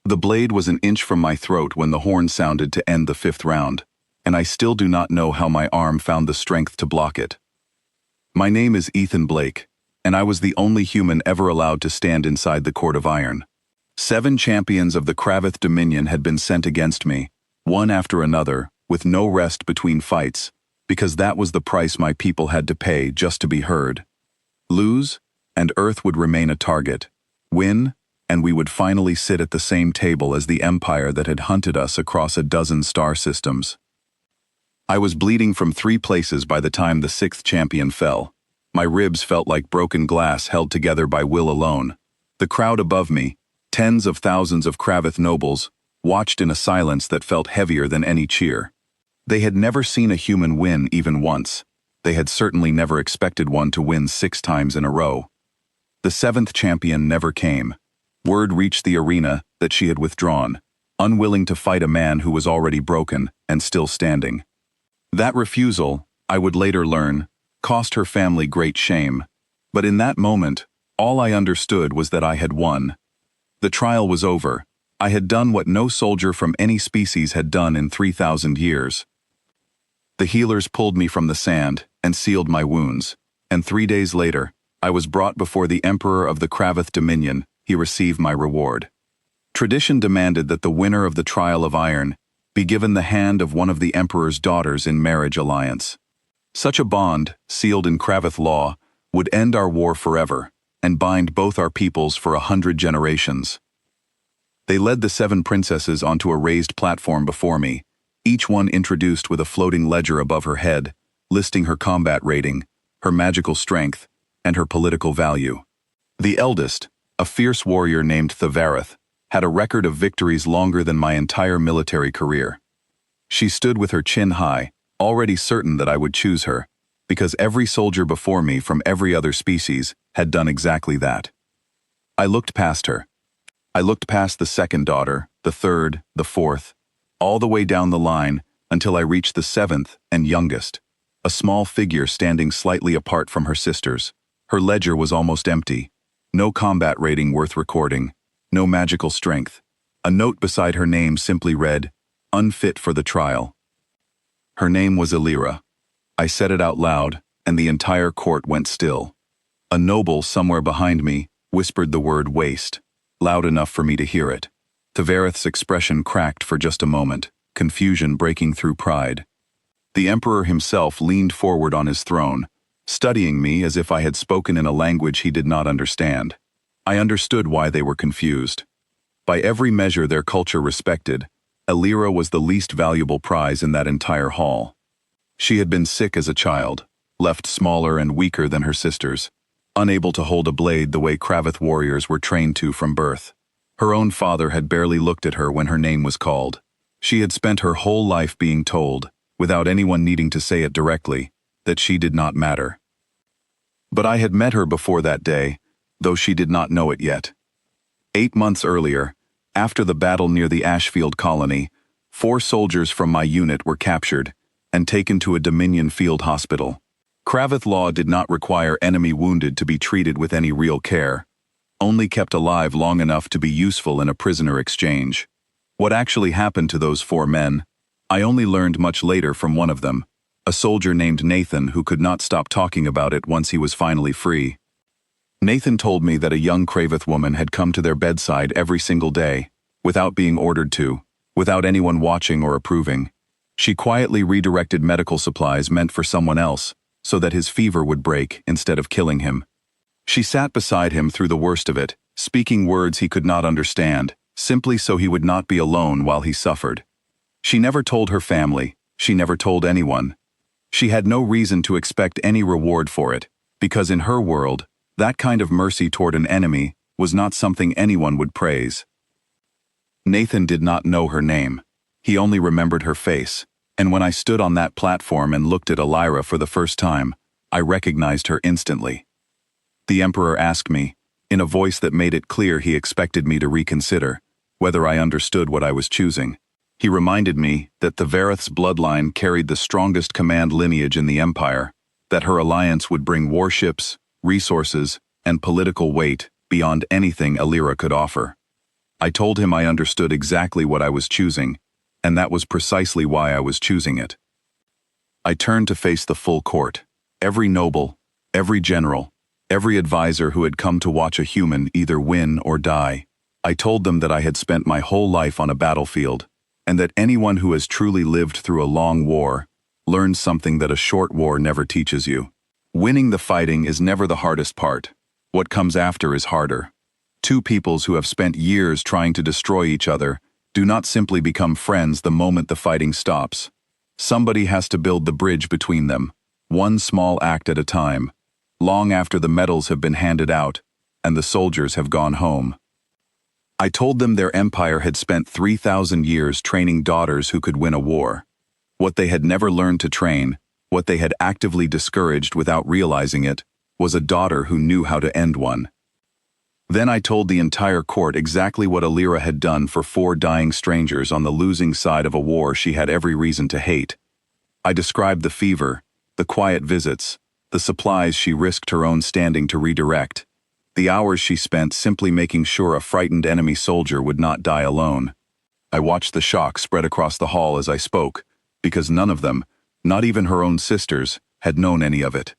The blade was an inch from my throat when the horn sounded to end the 5th round, and I still do not know how my arm found the strength to block it. My name is Ethan Blake, and I was the only human ever allowed to stand inside the Court of Iron. 7 champions of the Kravith Dominion had been sent against me, one after another, with no rest between fights, because that was the price my people had to pay just to be heard. Lose, and Earth would remain a target. Win, and we would finally sit at the same table as the empire that had hunted us across a dozen star systems. I was bleeding from 3 places by the time the 6th champion fell. My ribs felt like broken glass held together by will alone. The crowd above me, tens of thousands of Kravith nobles, watched in a silence that felt heavier than any cheer. They had never seen a human win even once. They had certainly never expected one to win 6 times in a row. The 7th champion never came. Word reached the arena that she had withdrawn, unwilling to fight a man who was already broken and still standing. That refusal, I would later learn, cost her family great shame, but in that moment, all I understood was that I had won. The trial was over. I had done what no soldier from any species had done in 3,000 years. The healers pulled me from the sand and sealed my wounds, and 3 days later, I was brought before the Emperor of the Kravith Dominion. He received my reward. Tradition demanded that the winner of the Trial of Iron be given the hand of one of the Emperor's daughters in marriage alliance. Such a bond, sealed in Kravith law, would end our war forever and bind both our peoples for 100 generations. They led the 7 princesses onto a raised platform before me, each one introduced with a floating ledger above her head, listing her combat rating, her magical strength, and her political value. The eldest, a fierce warrior named Thavareth, had a record of victories longer than my entire military career. She stood with her chin high, already certain that I would choose her, because every soldier before me from every other species had done exactly that. I looked past her. I looked past the 2nd daughter, the 3rd, the 4th, all the way down the line until I reached the 7th and youngest, a small figure standing slightly apart from her sisters. Her ledger was almost empty. No combat rating worth recording, no magical strength. A note beside her name simply read, "Unfit for the trial." Her name was Elira. I said it out loud, and the entire court went still. A noble somewhere behind me whispered the word waste, loud enough for me to hear it. Thavareth's expression cracked for just a moment, confusion breaking through pride. The Emperor himself leaned forward on his throne, studying me as if I had spoken in a language he did not understand. I understood why they were confused. By every measure their culture respected, Elira was the least valuable prize in that entire hall. She had been sick as a child, left smaller and weaker than her sisters, unable to hold a blade the way Kravith warriors were trained to from birth. Her own father had barely looked at her when her name was called. She had spent her whole life being told, without anyone needing to say it directly, that she did not matter. But I had met her before that day, though she did not know it yet. 8 months earlier, after the battle near the Ashfield colony, 4 soldiers from my unit were captured and taken to a Dominion field hospital. Kravith law did not require enemy wounded to be treated with any real care, only kept alive long enough to be useful in a prisoner exchange. What actually happened to those 4 men, I only learned much later from one of them, a soldier named Nathan who could not stop talking about it once he was finally free. Nathan told me that a young Kravith woman had come to their bedside every single day, without being ordered to, without anyone watching or approving. She quietly redirected medical supplies meant for someone else, so that his fever would break instead of killing him. She sat beside him through the worst of it, speaking words he could not understand, simply so he would not be alone while he suffered. She never told her family, she never told anyone. She had no reason to expect any reward for it, because in her world, that kind of mercy toward an enemy was not something anyone would praise. Nathan did not know her name. He only remembered her face, and when I stood on that platform and looked at Elira for the first time, I recognized her instantly. The Emperor asked me, in a voice that made it clear he expected me to reconsider, whether I understood what I was choosing. He reminded me that Thavareth's bloodline carried the strongest command lineage in the Empire, that her alliance would bring warships, resources, and political weight beyond anything Elira could offer. I told him I understood exactly what I was choosing, and that was precisely why I was choosing it. I turned to face the full court. Every noble, every general, every advisor who had come to watch a human either win or die. I told them that I had spent my whole life on a battlefield, and that anyone who has truly lived through a long war learns something that a short war never teaches you. Winning the fighting is never the hardest part. What comes after is harder. Two peoples who have spent years trying to destroy each other do not simply become friends the moment the fighting stops. Somebody has to build the bridge between them, one small act at a time, long after the medals have been handed out and the soldiers have gone home. I told them their empire had spent 3,000 years training daughters who could win a war. What they had never learned to train, what they had actively discouraged without realizing it, was a daughter who knew how to end one. Then I told the entire court exactly what Alira had done for 4 dying strangers on the losing side of a war she had every reason to hate. I described the fever, the quiet visits, the supplies she risked her own standing to redirect, the hours she spent simply making sure a frightened enemy soldier would not die alone. I watched the shock spread across the hall as I spoke, because none of them, not even her own sisters, had known any of it.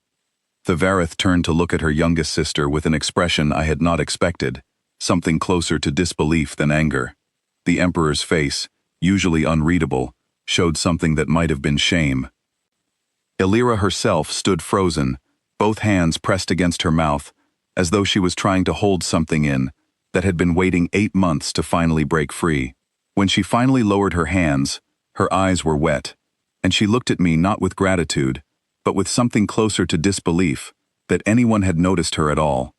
Thevareth turned to look at her youngest sister with an expression I had not expected, something closer to disbelief than anger. The Emperor's face, usually unreadable, showed something that might have been shame. Alira herself stood frozen, both hands pressed against her mouth, as though she was trying to hold something in that had been waiting 8 months to finally break free. When she finally lowered her hands, her eyes were wet, and she looked at me not with gratitude, but with something closer to disbelief, that anyone had noticed her at all.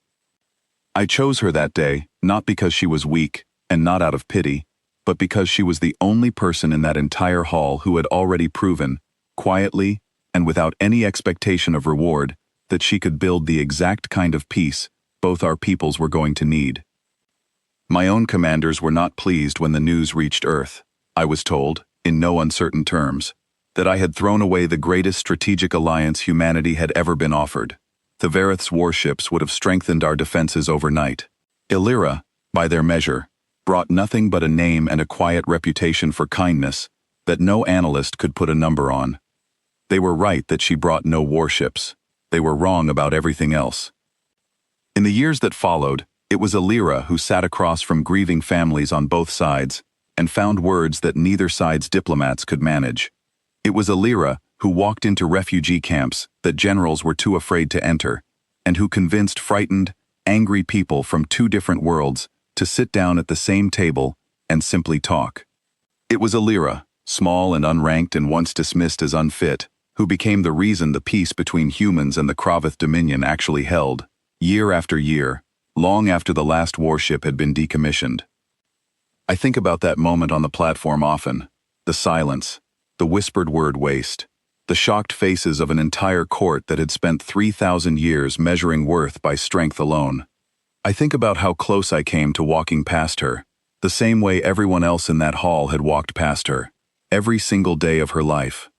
I chose her that day, not because she was weak, and not out of pity, but because she was the only person in that entire hall who had already proven, quietly, and without any expectation of reward, that she could build the exact kind of peace both our peoples were going to need. My own commanders were not pleased when the news reached Earth. I was told, in no uncertain terms, that I had thrown away the greatest strategic alliance humanity had ever been offered. Thevareth's warships would have strengthened our defenses overnight. Alira, by their measure, brought nothing but a name and a quiet reputation for kindness that no analyst could put a number on. They were right that she brought no warships. They were wrong about everything else. In the years that followed, it was Alira who sat across from grieving families on both sides and found words that neither side's diplomats could manage. It was Alira who walked into refugee camps that generals were too afraid to enter, and who convinced frightened, angry people from 2 different worlds to sit down at the same table and simply talk. It was Alira, small and unranked and once dismissed as unfit, who became the reason the peace between humans and the Kravith Dominion actually held, year after year, long after the last warship had been decommissioned. I think about that moment on the platform often, the silence, the whispered word waste, the shocked faces of an entire court that had spent 3,000 years measuring worth by strength alone. I think about how close I came to walking past her, the same way everyone else in that hall had walked past her, every single day of her life.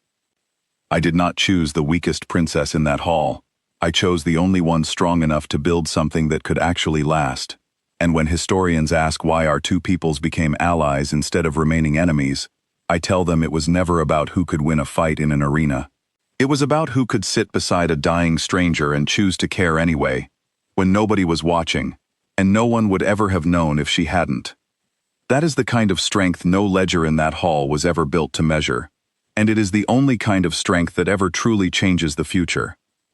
I did not choose the weakest princess in that hall. I chose the only one strong enough to build something that could actually last. And when historians ask why our 2 peoples became allies instead of remaining enemies, I tell them it was never about who could win a fight in an arena. It was about who could sit beside a dying stranger and choose to care anyway, when nobody was watching, and no one would ever have known if she hadn't. That is the kind of strength no ledger in that hall was ever built to measure, and it is the only kind of strength that ever truly changes the future.